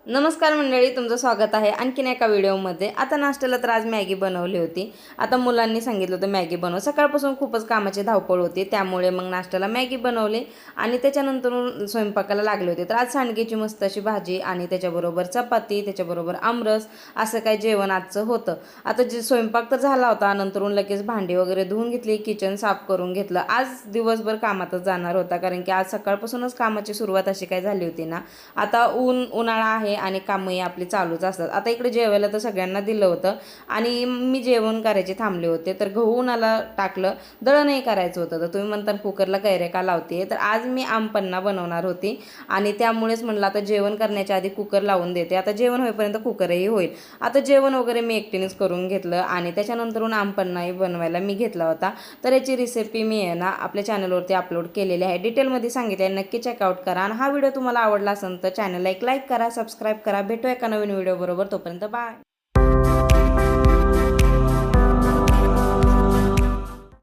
नमस्कार मंडळी, तुमचं स्वागत आहे आणखीन एका व्हिडिओमध्ये। आता नाश्त्याला तर आज मॅगी बनवली होती। आता मुलांनी सांगितलं होतं मॅगी बनव। सकाळपासून खूपच कामाची धावपळ होती, त्यामुळे मग नाश्त्याला मॅगी बनवली आणि त्याच्यानंतर स्वयंपाकाला लागले होते। तर आज सांडग्याची मस्त अशी भाजी आणि त्याच्याबरोबर चपाती, त्याच्याबरोबर आमरस असं काय जेवण आजचं होतं। आता जे स्वयंपाक तर झाला होता, नंतरून लगेच भांडी वगैरे धुवून घेतली, किचन साफ करून घेतलं। आज दिवसभर कामातच जाणार होता, कारण की आज सकाळपासूनच कामाची सुरुवात अशी काय झाली होती ना। आता उन्हाळा आहे आणि कामही आपली चालूच असतात। आता इकडे जेवायला तर सगळ्यांना दिलं होतं आणि मी जेवण करायचे थांबले होते, तर गहू उन्हाला टाकलं, दळणही करायचं होतं। तर तुम्ही म्हणता कुकरला कैऱ्या का लावते, तर आज मी आमपन्ना बनवणार होती आणि त्यामुळेच म्हणलं आता जेवण करण्याच्या आधी कुकर लावून देते। आता जेवण होईपर्यंत कुकरही होईल। आता जेवण वगैरे मी एकटीनेच करून घेतलं आणि त्याच्यानंतरून आमपन्नाही बनवायला मी घेतला होता। तर याची रेसिपी मी आहे ना आपल्या चॅनलवरती अपलोड केलेली आहे, डिटेलमध्ये सांगितले आहे, नक्की चेकआउट करा। आणि हा व्हिडिओ तुम्हाला आवडला असेल तर चॅनलला एक लाईक करा, सबस्क्राईब करा। भेटूया एका नवीन व्हिडिओ बरोबर, तोपर्यंत बाय।